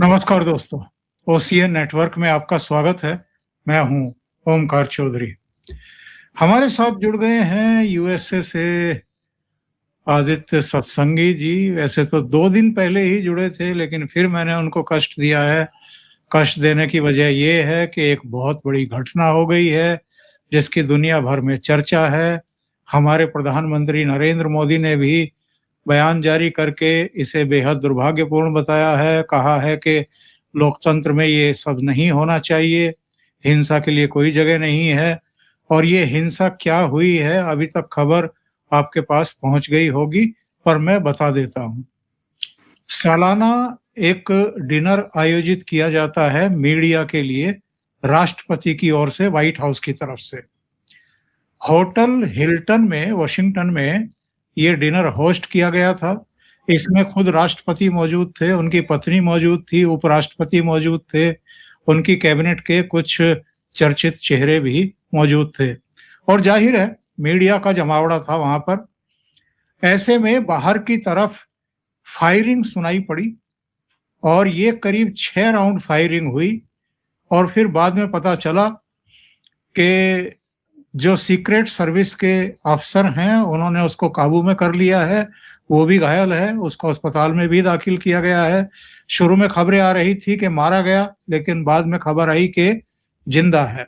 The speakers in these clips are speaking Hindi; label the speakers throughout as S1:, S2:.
S1: नमस्कार दोस्तों, ओसीएन नेटवर्क में आपका स्वागत है। मैं हूं ओमकार चौधरी। हमारे साथ जुड़ गए हैं यूएसए से आदित्य सत्संगी जी। वैसे तो 2 दिन पहले ही जुड़े थे, लेकिन फिर मैंने उनको कष्ट दिया है। कष्ट देने की वजह ये है कि एक बहुत बड़ी घटना हो गई है, जिसकी दुनिया भर में चर्चा है। हमारे प्रधानमंत्री नरेंद्र मोदी ने भी बयान जारी करके इसे बेहद दुर्भाग्यपूर्ण बताया है। कहा है कि लोकतंत्र में ये सब नहीं होना चाहिए, हिंसा के लिए कोई जगह नहीं है। और ये हिंसा क्या हुई है, अभी तक खबर आपके पास पहुंच गई होगी, पर मैं बता देता हूं। सालाना एक डिनर आयोजित किया जाता है मीडिया के लिए, राष्ट्रपति की ओर से, व्हाइट हाउस की तरफ से। होटल हिल्टन में, वॉशिंगटन में ये डिनर होस्ट किया गया था। इसमें खुद राष्ट्रपति मौजूद थे, उनकी पत्नी मौजूद थी, उपराष्ट्रपति मौजूद थे, उनकी कैबिनेट के कुछ चर्चित चेहरे भी मौजूद थे और जाहिर है मीडिया का जमावड़ा था वहां पर। ऐसे में बाहर की तरफ फायरिंग सुनाई पड़ी और ये करीब 6 राउंड फायरिंग हुई और फिर बाद में पता चला कि जो सीक्रेट सर्विस के अफसर हैं उन्होंने उसको काबू में कर लिया है। वो भी घायल है, उसको अस्पताल में भी दाखिल किया गया है। शुरू में खबरें आ रही थी कि मारा गया, लेकिन बाद में खबर आई कि जिंदा है।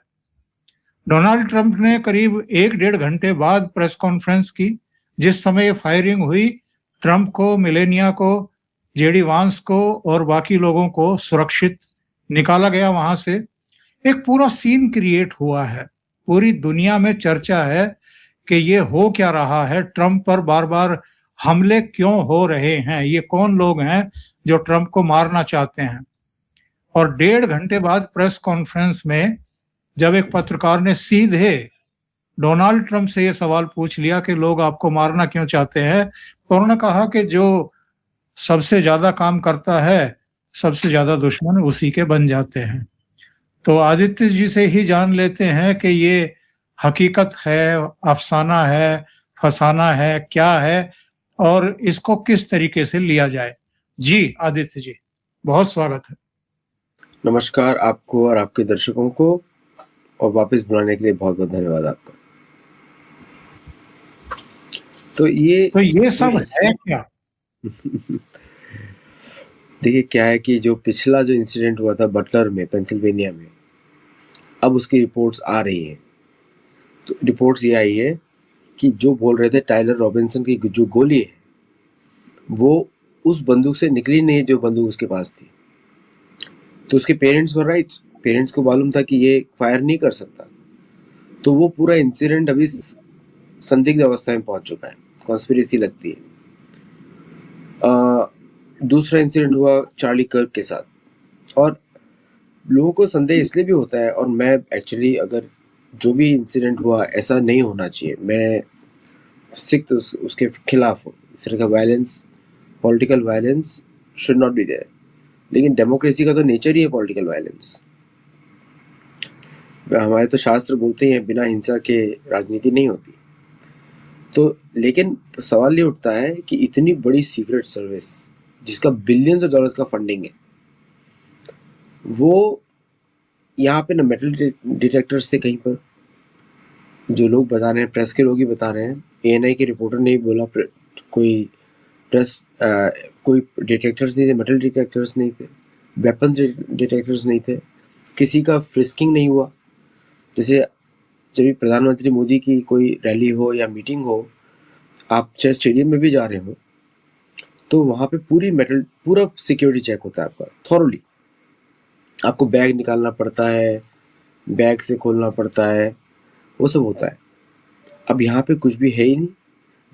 S1: डोनाल्ड ट्रंप ने करीब 1-1.5 घंटे बाद प्रेस कॉन्फ्रेंस की। जिस समय ये फायरिंग हुई, ट्रंप को, मेलेनिया को, जेडी वांस को और बाकी लोगों को सुरक्षित निकाला गया वहां से। एक पूरा सीन क्रिएट हुआ है, पूरी दुनिया में चर्चा है कि ये हो क्या रहा है, ट्रंप पर बार बार हमले क्यों हो रहे हैं, ये कौन लोग हैं जो ट्रंप को मारना चाहते हैं। और 1.5 घंटे बाद प्रेस कॉन्फ्रेंस में जब एक पत्रकार ने सीधे डोनाल्ड ट्रंप से ये सवाल पूछ लिया कि लोग आपको मारना क्यों चाहते हैं, तो उन्होंने कहा कि जो सबसे ज्यादा काम करता है, सबसे ज्यादा दुश्मन उसी के बन जाते हैं। तो आदित्य जी से ही जान लेते हैं कि ये हकीकत है, अफसाना है, फसाना है, क्या है और इसको किस तरीके से लिया जाए। जी आदित्य जी, बहुत स्वागत है।
S2: नमस्कार आपको और आपके दर्शकों को, और वापस बुलाने के लिए बहुत बहुत धन्यवाद आपका। तो ये
S1: सब है क्या?
S2: देखिए क्या है कि जो पिछला जो इंसिडेंट हुआ था बटलर में, पेंसिल्वेनिया में, अब उसकी रिपोर्ट्स आ रही हैं। तो रिपोर्ट्स ये आई है कि जो बोल रहे थे टाइलर रॉबिन्सन की जो गोली है वो उस बंदूक से निकली नहीं जो बंदूक उसके पास थी। तो उसके पेरेंट्स वर राइट, पेरेंट्स को मालूम था कि ये फायर नहीं कर सकता। तो वो पूरा इंसिडेंट अभी संदिग्ध अवस्था में पहुंच चुका है, कॉन्स्पिरेसी लगती है। दूसरा इंसिडेंट हुआ चार्ली कर्क के साथ, और लोगों को संदेह इसलिए भी होता है, और मैं एक्चुअली अगर जो भी इंसिडेंट हुआ ऐसा नहीं होना चाहिए, मैं सिख उसके खिलाफ हूँ। इस तरह का violence, political violence should not be there. लेकिन डेमोक्रेसी का तो नेचर ही है पॉलिटिकल वायलेंस। हमारे तो शास्त्र बोलते हैं बिना हिंसा के राजनीति नहीं होती। तो लेकिन सवाल ये उठता है कि इतनी बड़ी सीक्रेट सर्विस जिसका बिलियंस ऑफ डॉलर्स का फंडिंग है, वो यहाँ पे ना मेटल डिटेक्टर्स थे कहीं पर, जो लोग बता रहे हैं, प्रेस के लोग ही बता रहे हैं, एएनआई के रिपोर्टर ने ही बोला, कोई प्रेस कोई डिटेक्टर्स नहीं थे, मेटल डिटेक्टर्स नहीं थे, वेपन्स डिटेक्टर्स नहीं थे, किसी का फ्रिस्किंग नहीं हुआ। जैसे जब प्रधानमंत्री मोदी की कोई रैली हो या मीटिंग हो, आप चाहे स्टेडियम में भी जा रहे हो, तो वहाँ पे पूरा सिक्योरिटी चेक होता है आपका थॉरली। आपको बैग निकालना पड़ता है, बैग से खोलना पड़ता है, वो सब होता है। अब यहाँ पे कुछ भी है ही नहीं,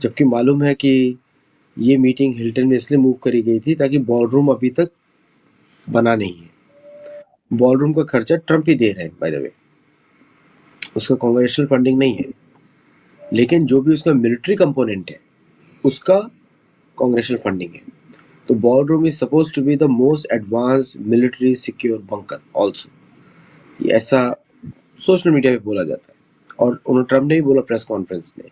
S2: जबकि मालूम है कि ये मीटिंग हिल्टन में इसलिए मूव करी गई थी ताकि बॉलरूम अभी तक बना नहीं है। बॉलरूम का खर्चा ट्रंप ही दे रहे हैं बाय द वे, उसका कांग्रेचुअल फंडिंग नहीं है। लेकिन जो भी उसका मिलिट्री कंपोनेंट है उसका कांग्रेचुअल फंडिंग है। तो ballroom is suppose to be the most advanced military secure bunker also, ये ऐसा सोशल मीडिया पे बोला जाता है। और उन्होंने ट्रंप ने भी बोला प्रेस कॉन्फ्रेंस में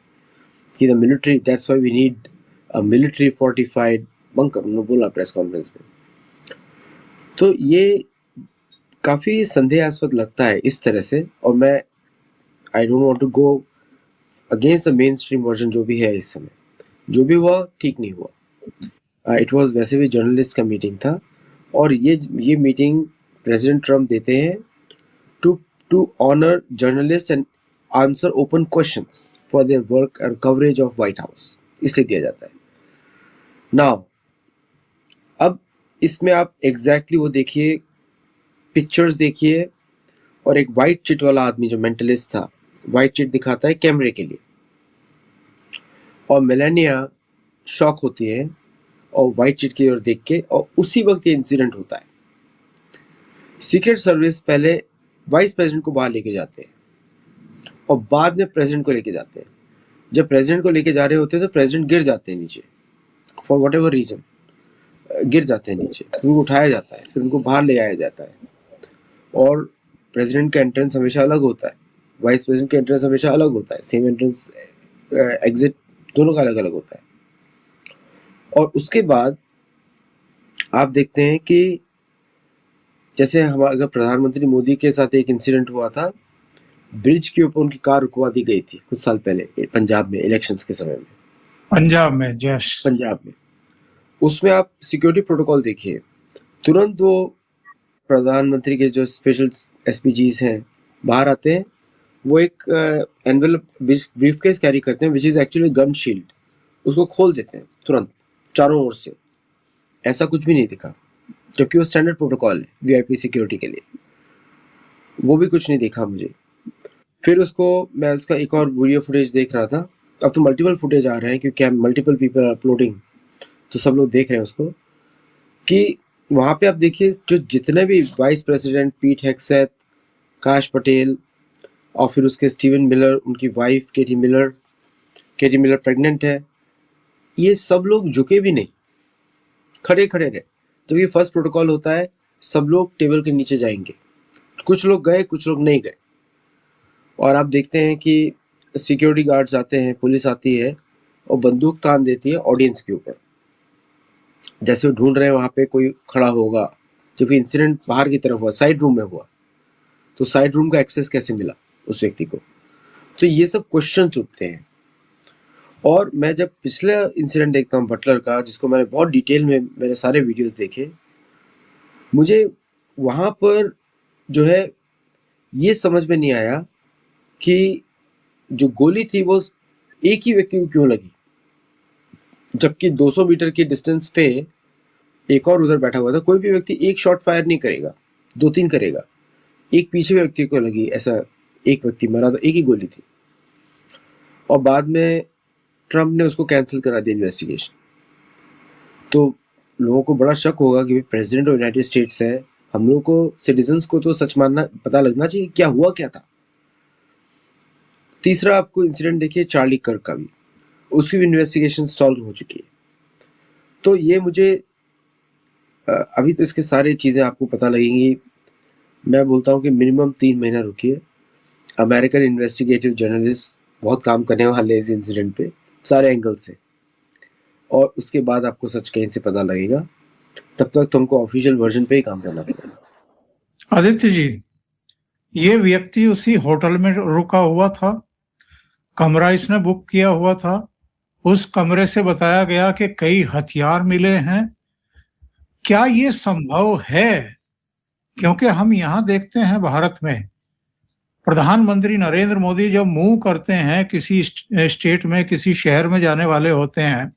S2: कि the military, that's why we need a military fortified bunker, उन्होंने बोला प्रेस कॉन्फ्रेंस में। तो ये काफ़ी संदेहास्पद लगता है इस तरह से, और मैं I don't want to go against the mainstream version जो भी है इस समय। जो भी हुआ ठीक नहीं हुआ। इट वाज वैसे भी जर्नलिस्ट का मीटिंग था, और ये मीटिंग प्रेसिडेंट ट्रम्प देते हैं to honour journalist and answer open questions for their work and coverage of White House, इसलिए दिया जाता है। नाउ अब इसमें आप एग्जैक्टली वो देखिए, पिक्चर्स देखिए, और एक वाइट चिट वाला आदमी जो मेंटलिस्ट था, वाइट चिट दिखाता है कैमरे के लिए, और मेलानिया शॉक होती है और वाइट चिट की ओर देख के, और उसी वक्त ये इंसिडेंट होता है। सीक्रेट सर्विस पहले वाइस प्रेसिडेंट को बाहर लेके जाते हैं और बाद में प्रेसिडेंट को लेके जाते हैं। जब प्रेसिडेंट को लेके जा रहे होते हैं तो प्रेसिडेंट गिर जाते हैं नीचे, फॉर वट एवर रीजन गिर जाते हैं नीचे, फिर उनको उठाया जाता है, फिर उनको बाहर ले आया जाता है। और प्रेसिडेंट का एंट्रेंस हमेशा अलग होता है, वाइस प्रेसिडेंट का एंट्रेंस हमेशा अलग होता है, सेम एंट्रेंस एग्जिट दोनों का अलग अलग होता है। और उसके बाद आप देखते हैं कि जैसे हमारे प्रधानमंत्री मोदी के साथ एक इंसिडेंट हुआ था, ब्रिज के ऊपर उनकी कार रुकवा दी गई थी कुछ साल पहले पंजाब में, इलेक्शंस के समय में,
S1: पंजाब में, जश
S2: पंजाब में। उसमें आप सिक्योरिटी प्रोटोकॉल देखिए, तुरंत वो प्रधानमंत्री के जो स्पेशल एसपीजीज हैं बाहर आते हैं, वो एक एनवेलप ब्रीफकेस कैरी करते हैं which is actually gun shield, उसको खोल देते हैं तुरंत चारों ओर से। ऐसा कुछ भी नहीं दिखा, जबकि वो स्टैंडर्ड प्रोटोकॉल है वीआईपी सिक्योरिटी के लिए, वो भी कुछ नहीं देखा मुझे। फिर मैं उसका एक और वीडियो फुटेज देख रहा था, अब तो मल्टीपल फुटेज आ रहे हैं क्योंकि मल्टीपल पीपल अपलोडिंग, तो सब लोग देख रहे हैं उसको, कि वहाँ पे आप देखिए जो जितने भी वाइस प्रेसिडेंट पीट हेग्सेथ, काश पटेल, और फिर उसके स्टीवन मिलर, उनकी वाइफ केटी मिलर प्रेग्नेंट है, ये सब लोग झुके भी नहीं, खड़े खड़े रहे। जब ये फर्स्ट प्रोटोकॉल होता है सब लोग टेबल के नीचे जाएंगे, कुछ लोग गए कुछ लोग नहीं गए। और आप देखते हैं कि सिक्योरिटी गार्ड्स आते हैं, पुलिस आती है और बंदूक तान देती है ऑडियंस के ऊपर, जैसे वो ढूंढ रहे हैं वहाँ पे कोई खड़ा होगा, जबकि इंसिडेंट बाहर की तरफ हुआ, साइड रूम में हुआ, तो साइड रूम का एक्सेस कैसे मिला उस व्यक्ति को। तो ये सब क्वेश्चन उठते हैं। और मैं जब पिछला इंसिडेंट देखता हूँ बटलर का, जिसको मैंने बहुत डिटेल में मेरे सारे वीडियोस देखे, मुझे वहाँ पर जो है ये समझ में नहीं आया कि जो गोली थी वो एक ही व्यक्ति को क्यों लगी, जबकि 200 मीटर की डिस्टेंस पे एक और उधर बैठा हुआ था। कोई भी व्यक्ति एक शॉट फायर नहीं करेगा, 2-3 करेगा, एक पीछे व्यक्ति को लगी, ऐसा एक व्यक्ति मरा तो एक ही गोली थी। और बाद में ट्रम्प ने उसको कैंसिल करा दिया इन्वेस्टिगेशन। तो लोगों को बड़ा शक होगा कि प्रेसिडेंट ऑफ यूनाइटेड स्टेट्स है, हम लोगों को सिटीजन्स को तो सच मानना पता लगना चाहिए क्या हुआ क्या था। तीसरा आपको इंसिडेंट देखिए चार्ली कर्क का भी, उसकी भी इन्वेस्टिगेशन स्टॉल हो चुकी है। तो ये मुझे अभी तो इसके सारे चीज़ें आपको पता लगेंगी। मैं बोलता हूँ कि मिनिमम 3 महीना रुकिए, अमेरिकन इन्वेस्टिगेटिव जर्नलिस्ट बहुत काम करने वाले इस इंसिडेंट पे सारे एंगल से, और उसके बाद आपको सच कहीं से पता लगेगा। तब तक तुमको ऑफिशियल वर्जन पे ही काम करना पड़ेगा।
S1: आदित्य जी, ये व्यक्ति उसी होटल में रुका हुआ था, कमरा इसने बुक किया हुआ था, उस कमरे से बताया गया कि कई हथियार मिले हैं। क्या ये संभव है? क्योंकि हम यहाँ देखते हैं भारत में प्रधानमंत्री नरेंद्र मोदी जब मूव करते हैं, किसी स्टेट में किसी शहर में जाने वाले होते हैं,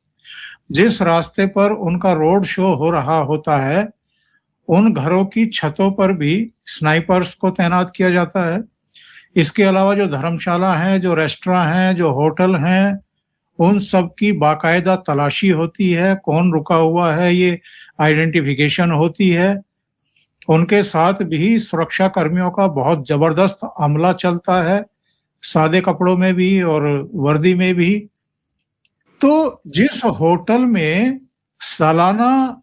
S1: जिस रास्ते पर उनका रोड शो हो रहा होता है, उन घरों की छतों पर भी स्नाइपर्स को तैनात किया जाता है। इसके अलावा जो धर्मशाला हैं, जो रेस्टोरेंट हैं, जो होटल हैं, उन सब की बाकायदा तलाशी होती है, कौन रुका हुआ है ये आइडेंटिफिकेशन होती है। उनके साथ भी सुरक्षा कर्मियों का बहुत जबरदस्त अमला चलता है, सादे कपड़ों में भी और वर्दी में भी। तो जिस होटल में सालाना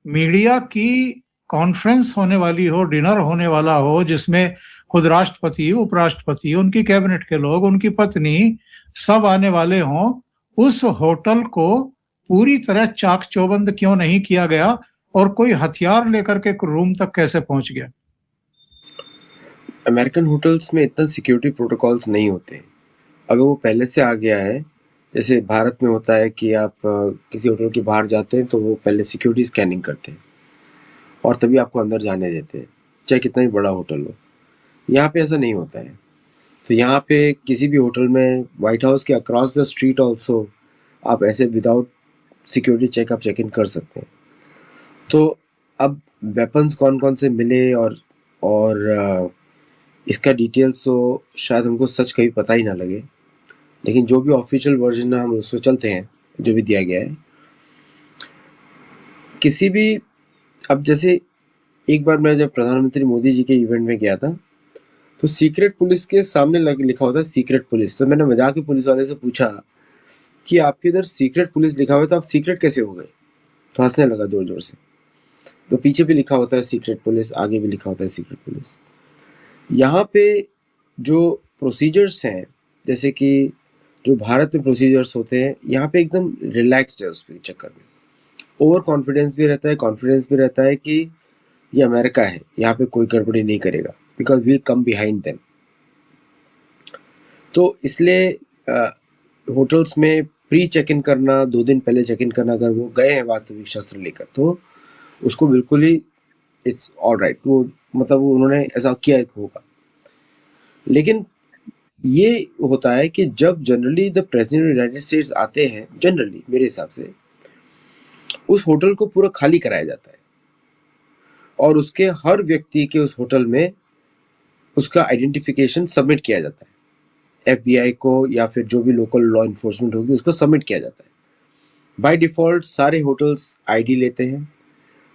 S1: मीडिया की कॉन्फ्रेंस होने वाली हो, डिनर होने वाला हो, जिसमें खुद राष्ट्रपति, उपराष्ट्रपति, उनकी कैबिनेट के लोग, उनकी पत्नी सब आने वाले हों, उस होटल को पूरी तरह चाक चौबंद क्यों नहीं किया गया और कोई हथियार लेकर के रूम तक कैसे पहुंच गया?
S2: अमेरिकन होटल्स में इतना सिक्योरिटी प्रोटोकॉल्स नहीं होते। अगर वो पहले से आ गया है, जैसे भारत में होता है कि आप किसी होटल के बाहर जाते हैं तो वो पहले सिक्योरिटी स्कैनिंग करते हैं और तभी आपको अंदर जाने देते हैं, चाहे कितना ही बड़ा होटल हो। यहाँ पे ऐसा नहीं होता है। तो यहाँ पे किसी भी होटल में, व्हाइट हाउस के अक्रॉस द स्ट्रीट ऑल्सो, आप ऐसे विदाउट सिक्योरिटी चेक आप चेक इन कर सकते हैं। तो अब वेपन्स कौन कौन से मिले और इसका डिटेल्स तो शायद हमको सच कभी पता ही ना लगे, लेकिन जो भी ऑफिशियल वर्जन है हम उसको चलते हैं, जो भी दिया गया है। किसी भी, अब जैसे एक बार मैं जब प्रधानमंत्री मोदी जी के इवेंट में गया था तो सीक्रेट पुलिस के सामने लिखा होता है सीक्रेट पुलिस। तो मैंने मजाक में पुलिस वाले से पूछा कि आपके इधर सीक्रेट पुलिस लिखा हुआ है तो आप सीक्रेट कैसे हो गए? तो हंसने लगा जोर जोर से। तो पीछे भी लिखा होता है सीक्रेट पुलिस, आगे भी लिखा होता है सीक्रेट पुलिस। यहाँ पे जो प्रोसीजर्स हैं, जैसे कि जो भारत में प्रोसीजर्स होते हैं, यहाँ पे एकदम रिलैक्स्ड है उसके चक्कर में। ओवर कॉन्फिडेंस भी रहता है, कॉन्फिडेंस भी रहता है कि ये अमेरिका है, यहाँ पे कोई गड़बड़ी नहीं करेगा, because we come behind them. तो इसलिए होटल्स में प्री चेक इन करना, 2 दिन पहले चेक इन करना, अगर वो गए हैं वास्तविक शस्त्र लेकर तो उसको बिल्कुल ही इट्स ऑल राइट। वो मतलब वो उन्होंने ऐसा किया होगा। लेकिन ये होता है कि जब generally the president of United states आते हैं, जनरली मेरे हिसाब से उस होटल को पूरा खाली कराया जाता है और उसके हर व्यक्ति के उस होटल में उसका आइडेंटिफिकेशन सबमिट किया जाता है FBI को, या फिर जो भी लोकल लॉ इन्फोर्समेंट होगी उसको सबमिट किया जाता है। बाय डिफ़ॉल्ट सारे होटल्स ID लेते हैं,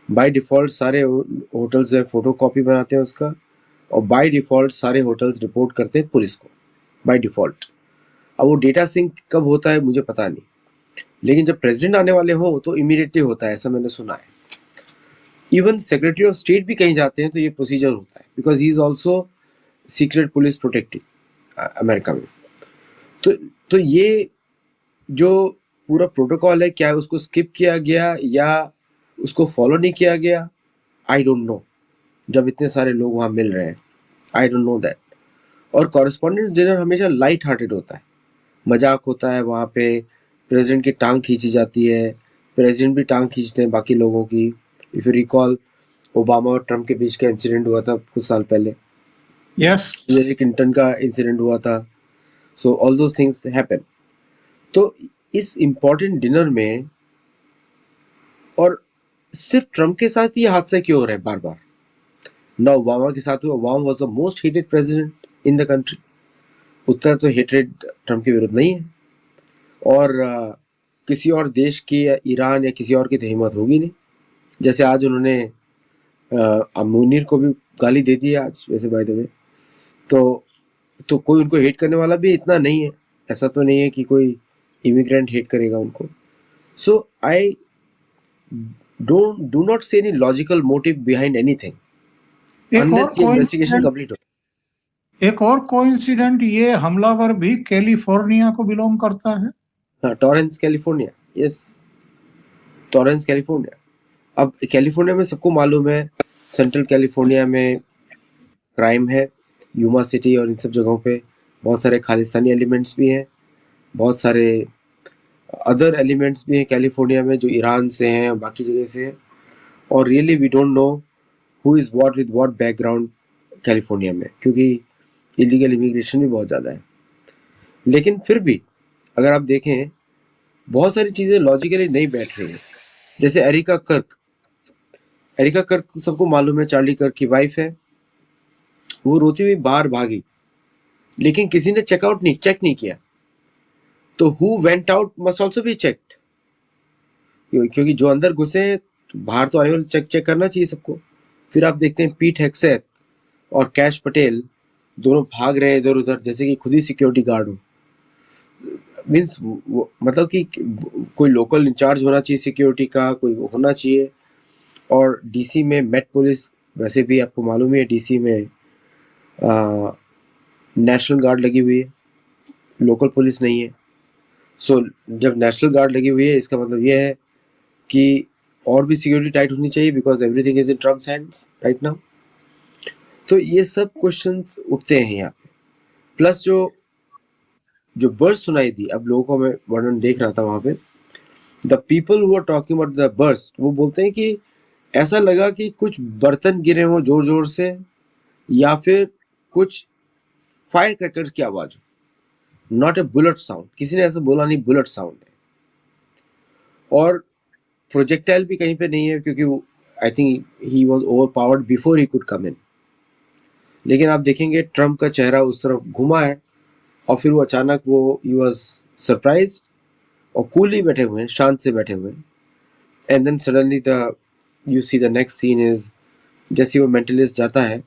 S2: बाय डिफ़ॉल्ट सारे होटल्स फोटो कॉपी बनाते हैं उसका, और बाय डिफ़ॉल्ट सारे होटल्स रिपोर्ट करते हैं पुलिस को, बाय डिफ़ॉल्ट। अब वो डेटा सिंक कब होता है मुझे पता नहीं, लेकिन जब प्रेसिडेंट आने वाले हो तो इमीडिएटली होता है, ऐसा मैंने सुना है। इवन सेक्रेटरी ऑफ स्टेट भी कहीं जाते हैं तो ये प्रोसीजर होता है, because he is also secret police protected America में। तो ये जो पूरा प्रोटोकॉल है, क्या उसको स्किप किया गया या उसको फॉलो नहीं किया गया, आई डोंट नो। जब इतने सारे लोग वहाँ मिल रहे हैं, आई डोंट नो दैट। और कॉरेस्पॉन्डेंस डिनर हमेशा लाइट हार्टेड होता है, मजाक होता है, वहाँ पे प्रेसिडेंट की टांग खींची जाती है, प्रेसिडेंट भी टांग खींचते हैं बाकी लोगों की। इफ यू रिकॉल, ओबामा और ट्रम्प के बीच का इंसिडेंट हुआ था कुछ साल पहले,
S1: यस।
S2: हिलरी क्लिंटन का इंसिडेंट हुआ था। So all those things happen. तो इस इम्पोर्टेंट डिनर में, और सिर्फ ट्रम्प के साथ ये हादसा क्यों हो रहा है बार बार? ना ओबामा के साथ हुआ। Obama was the most hated president in the country. उतना तो हेटेड ट्रम्प के विरुद्ध नहीं है, और किसी और देश की या ईरान या किसी और की तो हिम्मत होगी नहीं। जैसे आज उन्होंने मुनीर को भी गाली दे दी है आज, वैसे बाय द वे। तो कोई उनको हेट करने वाला भी इतना नहीं है, ऐसा तो नहीं है कि कोई इमिग्रेंट हेट करेगा उनको। So I do not see any logical motive behind anything unless ये इन्वेस्टिगेशन कंप्लीट हो।
S1: एक और कोइंसिडेंट, ये हमलावर भी कैलिफोर्निया को बिलोंग करता है।
S2: हाँ, Torrens California. Yes, Torrens California. अब कैलिफोर्निया में सबको मालूम है, सेंट्रल कैलिफोर्निया में क्राइम है, यूमा सिटी और इन सब जगहों पे बहुत सारे खालिस्तानी एलिमेंट्स भी हैं, बहुत सारे अदर एलिमेंट्स भी हैं कैलिफोर्निया में जो ईरान से हैं, बाकी जगह से हैं। और really we don't know who is what with what background California में, क्योंकि इलीगल इमिग्रेशन भी बहुत ज़्यादा है। लेकिन फिर भी अगर आप देखें, बहुत सारी चीज़ें लॉजिकली नहीं बैठ रही हैं। जैसे एरिका कर्क सबको मालूम है, चार्ली कर्क की वाइफ है। वो रोती हुई बाहर भागी, लेकिन किसी ने चेक नहीं किया। तो who went out must also be checked, क्योंकि जो अंदर घुसे बाहर तो आने वाले चेक करना चाहिए सबको। फिर आप देखते हैं पीट हेग्सेथ और कैश पटेल दोनों भाग रहे हैं इधर उधर, जैसे कि खुद ही सिक्योरिटी गार्ड हो। मीन्स मतलब कि कोई लोकल इंचार्ज होना चाहिए सिक्योरिटी का, कोई होना चाहिए। और DC में मेट पुलिस, वैसे भी आपको मालूम है DC में नेशनल गार्ड लगी हुई है, लोकल पुलिस नहीं है। सो जब नेशनल गार्ड लगी हुई है, इसका मतलब यह है कि और भी सिक्योरिटी टाइट होनी चाहिए because everything is in Trump's hands right now. तो ये सब क्वेश्चंस उठते हैं यहाँ पे। प्लस जो बर्स्ट सुनाई दी, अब लोगों को मैं वर्णन देख रहा था वहां पे, the people who are talking about the burst, वो बोलते हैं कि ऐसा लगा कि कुछ बर्तन गिरे हों जोर जोर से, या फिर कुछ फायर क्रैकर्स की आवाज हो, नॉट ए बुलेट साउंड। किसी ने ऐसा बोला नहीं बुलेट साउंड है। और प्रोजेक्टाइल भी कहीं पे नहीं है, क्योंकि I think he was overpowered before he could come in. लेकिन आप देखेंगे ट्रम्प का चेहरा उस तरफ घुमा है, और फिर वो अचानक ही वाज सरप्राइज्ड और कूली बैठे हुए हैं, शांत से बैठे हुए हैं। And then suddenly you see the next scene is, जैसे वो मेंटलिस्ट जाता है,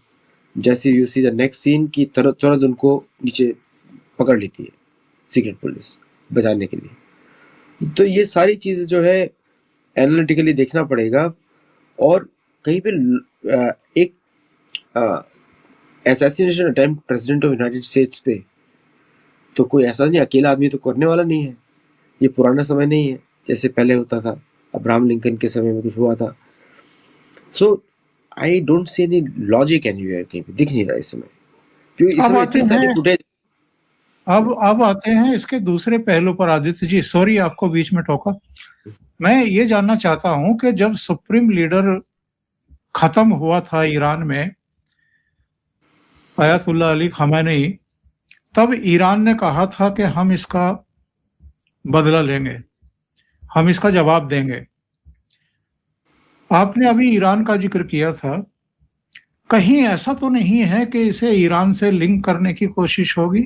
S2: जैसे you see the next scene की तुरंत उनको नीचे पकड़ लेती है सीक्रेट पुलिस बचाने के लिए। तो ये सारी चीज़ें जो है एनालिटिकली देखना पड़ेगा। और कहीं पे एक assassination attempt president of United states पे, तो कोई ऐसा नहीं, अकेला आदमी तो करने वाला नहीं है। ये पुराना समय नहीं है जैसे पहले होता था, अब्राहम लिंकन के समय में कुछ हुआ था। So I don't see any logic anywhere, कहीं पे दिख नहीं रहा इस समय, क्योंकि इस
S1: अब
S2: समय
S1: आते
S2: इतनी सारी
S1: हैं
S2: फुटेज।
S1: अब आते हैं इसके दूसरे पहलू पर। आदित्य जी, सॉरी आपको बीच में टोका। मैं ये जानना चाहता हूं कि जब सुप्रीम लीडर खत्म हुआ था ईरान में, अयातुल्लाह अली खamenei, तब ईरान ने कहा था कि हम इसका बदला लेंगे, हम इसका जवाब देंगे। आपने अभी ईरान का जिक्र किया था, कहीं ऐसा तो नहीं है कि इसे ईरान से लिंक करने की कोशिश होगी?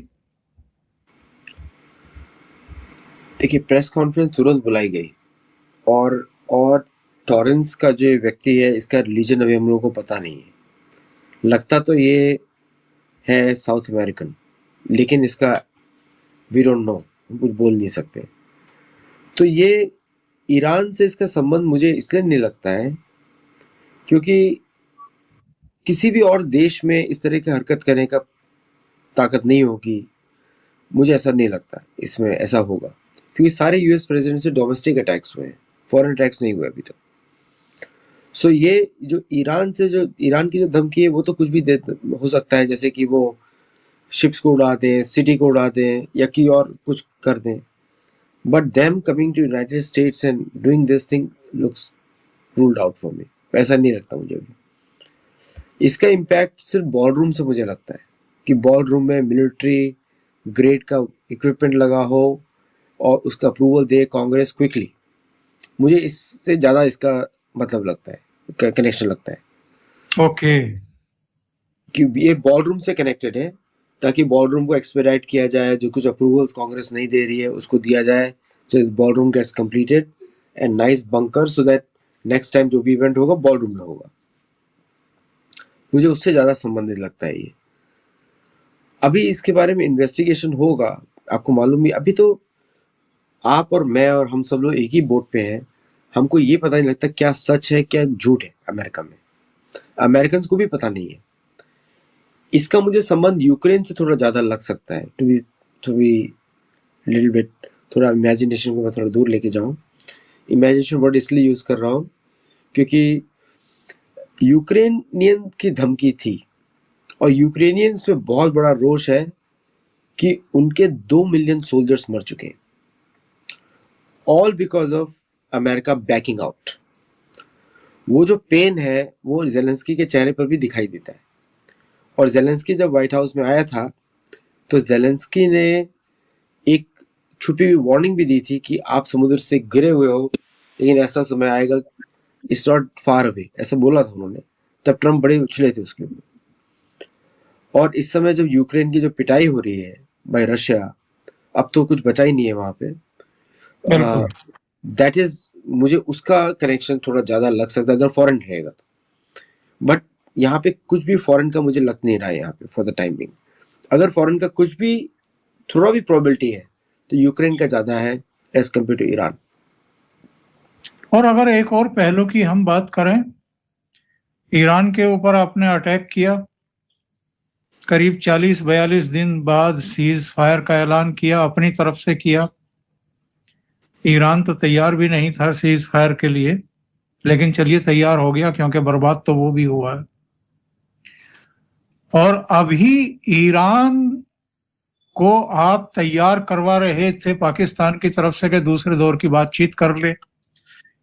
S2: देखिए, प्रेस कॉन्फ्रेंस तुरंत बुलाई गई, और टॉरेंस का जो व्यक्ति है, इसका रिलीजन अभी हम लोगों को पता नहीं है। लगता तो ये है साउथ अमेरिकन, लेकिन इसका वी डोंट नो, हम कुछ बोल नहीं सकते। तो ये ईरान से इसका संबंध मुझे इसलिए नहीं लगता है क्योंकि किसी भी और देश में इस तरह की हरकत करने का ताकत नहीं होगी। मुझे ऐसा नहीं लगता इसमें ऐसा होगा, क्योंकि सारे यूएस प्रेसिडेंट से डोमेस्टिक अटैक्स हुए हैं, फॉरेन अटैक्स नहीं हुए अभी तक। सो ये जो ईरान की जो धमकी है, वो तो कुछ भी हो सकता है, जैसे कि वो शिप्स को उड़ा दें, सिटी को उड़ा दें, या कि और कुछ कर दें। But them coming to United States and doing this thing looks ruled out for me. ऐसा नहीं लगता मुझे अभी। इसका इम्पैक्ट सिर्फ बॉल रूम से मुझे लगता है कि बॉल रूम में मिलिट्री ग्रेड का इक्विपमेंट लगा हो और उसका अप्रूवल दे कांग्रेस क्विकली। मुझे इससे ज़्यादा इसका मतलब लगता है, कनेक्शन लगता है।
S1: ओके,
S2: कि ये बॉल रूम से कनेक्टेड है, ताकि बॉल रूम को एक्सपेडाइट किया जाए, जो कुछ अप्रूवल्स कांग्रेस नहीं दे रही है उसको दिया जाए, so ballroom gets completed and nice bunker, so that next time जो भी इवेंट होगा बॉल रूम में होगा। मुझे उससे ज़्यादा संबंधित लगता है ये। अभी इसके बारे में इन्वेस्टिगेशन होगा, आपको मालूम ही, अभी तो आप और मैं और हम सब लोग एक ही बोट पे हैं। हमको ये पता नहीं लगता क्या सच है क्या झूठ है अमेरिका में। अमेरिकन को भी पता नहीं है। इसका मुझे संबंध यूक्रेन से थोड़ा ज़्यादा लग सकता है, टू बी लिटिल बिट। थोड़ा इमेजिनेशन को मैं थोड़ा दूर लेके जाऊँ। इमेजिनेशन वर्ड इसलिए यूज़ कर रहा हूँ क्योंकि यूक्रेनियन की धमकी थी, और यूक्रेनियंस में बहुत बड़ा रोष है कि उनके 2 मिलियन सोल्जर्स मर चुके हैं, all because of America banking out. वो जो पेन है वो जेलेंस्की के चेहरे पर भी दिखाई देता है। और जेलेंस्की जब व्हाइट हाउस में आया था तो जेलेंस्की ने एक छुपी हुई वार्निंग भी दी थी कि आप समुद्र से गिरे हुए हो, लेकिन ऐसा समय आएगा, इट्स नॉट फार अवे, ऐसा बोला था उन्होंने। तब ट्रम्प बड़े उछले थे उसके ऊपर। और इस समय जब यूक्रेन की जो पिटाई हो रही है बाय रशिया, अब तो कुछ बचा ही नहीं है वहां पे। दैट इज, मुझे उसका कनेक्शन थोड़ा ज्यादा लग सकता है अगर फॉरेन रहेगा तो। बट यहाँ पे कुछ भी फॉरेन का मुझे लग नहीं रहा है यहाँ पे फॉर द टाइम बिंग। अगर फॉरेन का कुछ भी थोड़ा भी प्रोबेबिलिटी है तो यूक्रेन का ज्यादा है एज कम्पेयर टू ईरान।
S1: और अगर एक और पहलू की हम बात करें, ईरान के ऊपर आपने अटैक किया, करीब 40-42 दिन बाद सीज फायर का ऐलान किया, अपनी तरफ से किया। ईरान तो तैयार भी नहीं था सीज फायर के लिए। लेकिन चलिए तैयार हो गया, क्योंकि बर्बाद तो वो भी हुआ है। और अभी ईरान को आप तैयार करवा रहे थे पाकिस्तान की तरफ से कि दूसरे दौर की बातचीत कर ले,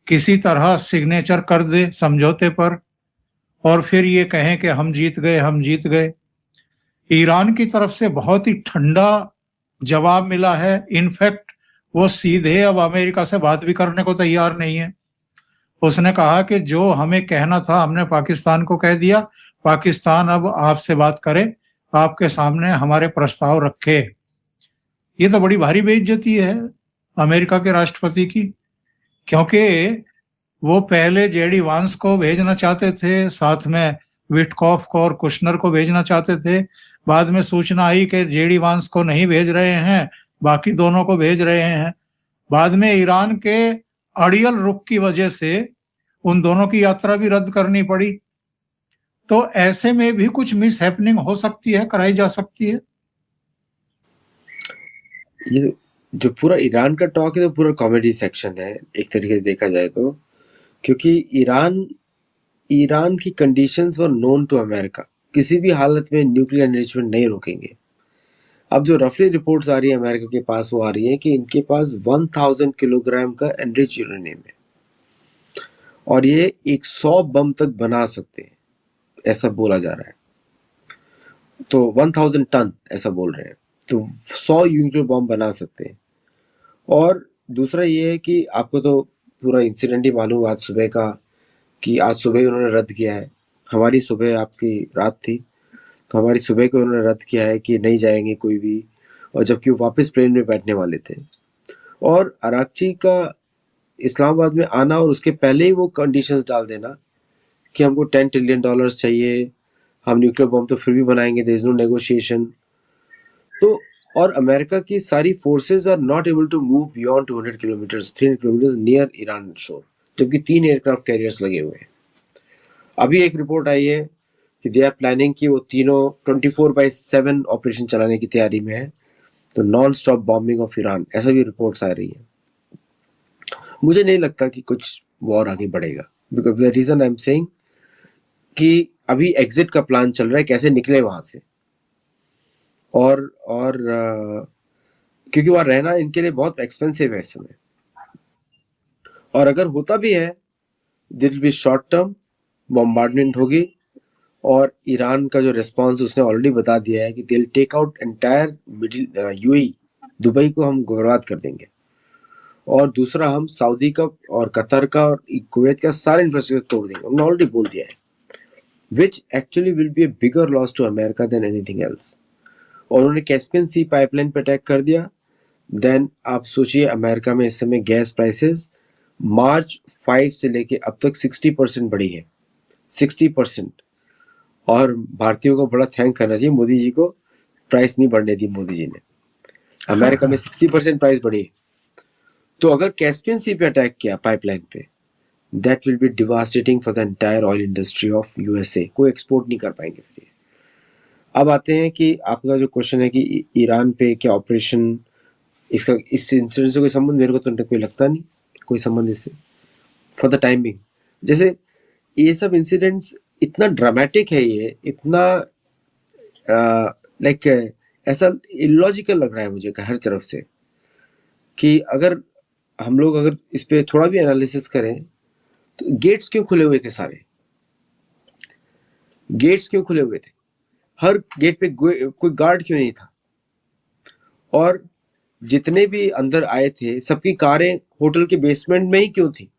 S1: किसी तरह सिग्नेचर कर दे समझौते पर, और फिर ये कहें कि हम जीत गए, हम जीत गए। ईरान की तरफ से बहुत ही ठंडा जवाब मिला है। इनफैक्ट वो सीधे अब अमेरिका से बात भी करने को तैयार नहीं है। उसने कहा कि जो हमें कहना था हमने पाकिस्तान को कह दिया, पाकिस्तान अब आपसे बात करे, आपके सामने हमारे प्रस्ताव रखे। ये तो बड़ी भारी बेइज्जती है अमेरिका के राष्ट्रपति की, क्योंकि वो पहले जेडी वांस को भेजना चाहते थे, साथ में विटकॉफ को और कुशनर को भेजना चाहते थे। बाद में सूचना आई कि जेडी वांस को नहीं भेज रहे हैं, बाकी दोनों को भेज रहे हैं। बाद में ईरान के अड़ियल रुख की वजह से उन दोनों की यात्रा भी रद्द करनी पड़ी। तो ऐसे में भी कुछ मिस हैपनिंग हो सकती है, कराई जा सकती है।
S2: ये जो पूरा ईरान का टॉक है तो पूरा कॉमेडी सेक्शन है एक तरीके से देखा जाए तो, क्योंकि ईरान की conditions were known to America. किसी भी हालत में न्यूक्लियर एनरिचमेंट नहीं रोकेंगे। अब जो रफली रिपोर्ट्स आ रही है अमेरिका के पास, वो आ रही है कि इनके पास 1000 किलोग्राम का एनरिच यूरेनियम है और ये 100 बम तक बना सकते हैं, ऐसा बोला जा रहा है। तो 1000 टन ऐसा बोल रहे हैं, तो 100 न्यूक्लियर बम बना सकते हैं। और दूसरा ये है कि आपको तो पूरा इंसिडेंट ही मालूम आज सुबह का, कि आज सुबह उन्होंने रद्द किया है। हमारी सुबह आपकी रात थी, तो हमारी सुबह को उन्होंने रद्द किया है कि नहीं जाएंगे कोई भी, और जबकि वो वापस प्लेन में बैठने वाले थे। और अराक्ची का इस्लामाबाद में आना और उसके पहले ही वो कंडीशंस डाल देना कि हमको $10 ट्रिलियन चाहिए, हम न्यूक्लियर बम तो फिर भी बनाएंगे, देयर इज नो नेगोशिएशन। तो और अमेरिका की सारी forces are not able to move beyond 200 kilometres, 300 kilometres near Iran shore, जबकि 3 एयरक्राफ्ट कैरियर्स लगे हुए हैं। अभी एक रिपोर्ट आई है कि दे आर प्लानिंग कि वो तीनों 24/7 ऑपरेशन चलाने की तैयारी में है, तो non stop bombing of Iran, ऐसा भी रिपोर्ट्स आ रही है। मुझे नहीं लगता कि कुछ वॉर आगे बढ़ेगा, because the reason I am saying कि अभी एग्जिट का प्लान चल रहा है, कैसे निकले वहां से। और क्योंकि वहां रहना इनके लिए बहुत एक्सपेंसिव है इस समय, और अगर होता भी है it will be short term, bombardment होगी, और ईरान का जो रिस्पांस उसने ऑलरेडी बता दिया है कि they will take out entire middle UAE, Dubai को हम बर्बाद कर देंगे, और दूसरा हम सऊदी का और कतर का और कुवैत का सारा इंफ्रास्ट्रक्चर तोड़ देंगे, उन्होंने ऑलरेडी बोल दिया है, which actually will be a bigger loss to America than anything else. और उन्होंने कैस्पियन सी पाइपलाइन पे अटैक कर दिया। देन आप सोचिए अमेरिका में इस समय गैस प्राइसेस मार्च 5 से लेके अब तक 60% बढ़ी है, 60%। और भारतीयों को बड़ा थैंक करना चाहिए मोदी जी को, प्राइस नहीं बढ़ने दी मोदी जी ने, अमेरिका में 60% प्राइस बढ़ी। तो अगर कैस्पियन सी पे अटैक किया पाइपलाइन पे, that will be devastating for the entire oil industry of USA, कोई एक्सपोर्ट नहीं कर पाएंगे फिर। अब आते हैं कि आपका जो क्वेश्चन है कि ईरान पे क्या ऑपरेशन, इसका इस इंसिडेंट से कोई संबंध, मेरे को तो कोई लगता नहीं कोई संबंध इससे फॉर द टाइम बिंग। जैसे ये सब इंसिडेंट्स इतना ड्रामेटिक है, ये इतना लाइक ऐसा इलॉजिकल लग रहा है मुझे हर तरफ से, कि अगर हम लोग अगर इस पे थोड़ा भी एनालिसिस करें तो गेट्स क्यों खुले हुए थे, सारे गेट्स क्यों खुले हुए थे, हर गेट पे कोई गार्ड क्यों नहीं था, और जितने भी अंदर आए थे सबकी कारें होटल के बेसमेंट में ही क्यों थी।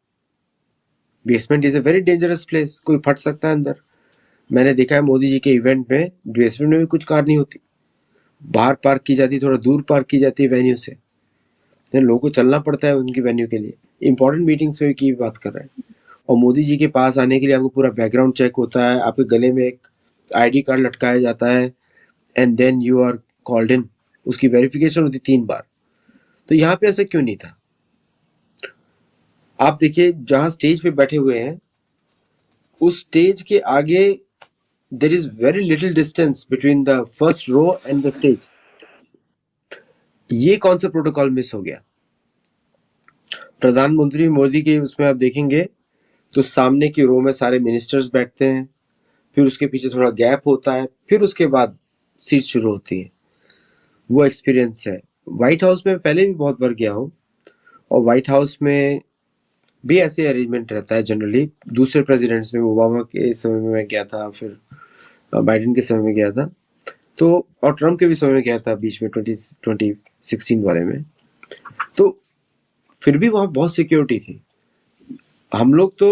S2: Basement is a very dangerous place, कोई फट सकता है अंदर। मैंने देखा है मोदी जी के इवेंट में बेसमेंट में भी कुछ कार नहीं होती, बाहर पार्क की जाती, थोड़ा दूर पार्क की जाती है वेन्यू से, लोगों को चलना पड़ता है उनकी वेन्यू के लिए। इंपॉर्टेंट मीटिंग्स की बात कर रहे हैं, और मोदी जी के पास आने के लिए आपको पूरा बैकग्राउंड चेक होता है, आपके गले में एक आईडी कार्ड लटकाया जाता है, and then you are called in, उसकी वेरिफिकेशन होती 3 बार। तो यहाँ पे ऐसा क्यों नहीं था। आप देखिए जहां स्टेज पे बैठे हुए हैं, उस स्टेज के आगे there is very little distance between the first row and the stage. ये कौन सा प्रोटोकॉल मिस हो गया। प्रधानमंत्री मोदी के उसमें आप देखेंगे तो सामने की रो में सारे मिनिस्टर्स बैठते हैं, फिर उसके पीछे थोड़ा गैप होता है, फिर उसके बाद सीट शुरू होती है। वो एक्सपीरियंस है। व्हाइट हाउस में पहले भी बहुत बार गया हूँ, और व्हाइट हाउस में भी ऐसे अरेंजमेंट रहता है जनरली। दूसरे प्रेसिडेंट्स में, ओबामा के समय में मैं गया था, फिर बाइडेन के समय में गया था, तो और ट्रम्प के भी समय में गया था बीच में 2016 वाले में। तो फिर भी वहाँ बहुत सिक्योरिटी थी। हम लोग तो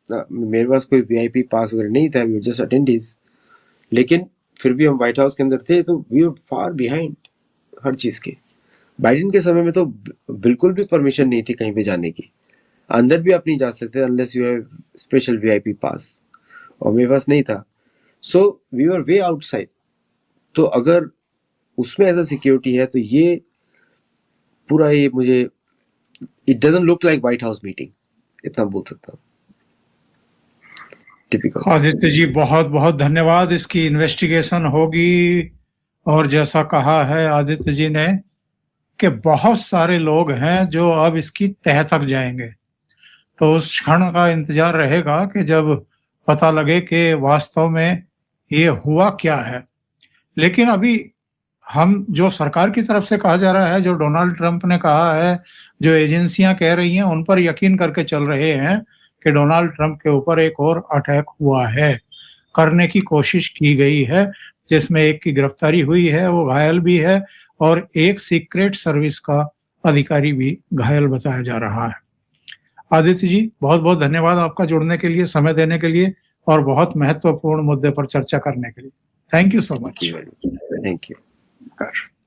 S2: मेरे पास कोई वीआईपी पास वगैरह नहीं था, वी जस्ट अटेंडीज, लेकिन फिर भी हम व्हाइट हाउस के अंदर थे, तो we were far behind her चीज के। बाइडेन के समय में तो बिल्कुल भी परमिशन नहीं थी कहीं पे जाने की, अंदर भी आप नहीं जा सकते unless you have special VIP पास, और मेरे पास नहीं था, so we were way outside. तो अगर उसमें ऐसा सिक्योरिटी है तो ये पूरा, ये मुझे it doesn't look like white house meeting, इतना बोल सकता हूँ। टिपिकल।
S1: आदित्य जी, बहुत बहुत धन्यवाद। इसकी इन्वेस्टिगेशन होगी, और जैसा कहा है आदित्य जी ने कि बहुत सारे लोग हैं जो अब इसकी तह तक जाएंगे, तो उस क्षण का इंतजार रहेगा कि जब पता लगे कि वास्तव में ये हुआ क्या है। लेकिन अभी हम, जो सरकार की तरफ से कहा जा रहा है, जो डोनाल्ड ट्रंप ने कहा है, जो एजेंसियां कह रही हैं, उन पर यकीन करके चल रहे हैं कि डोनाल्ड ट्रंप के ऊपर एक और अटैक हुआ है, करने की कोशिश की गई है, जिसमें एक की गिरफ्तारी हुई है, वो घायल भी है, और एक सीक्रेट सर्विस का अधिकारी भी घायल बताया जा रहा है। आदित्य जी, बहुत बहुत धन्यवाद आपका जुड़ने के लिए, समय देने के लिए, और बहुत महत्वपूर्ण मुद्दे पर चर्चा करने के लिए। Thank you so much.
S2: Thank you.
S1: नमस्कार।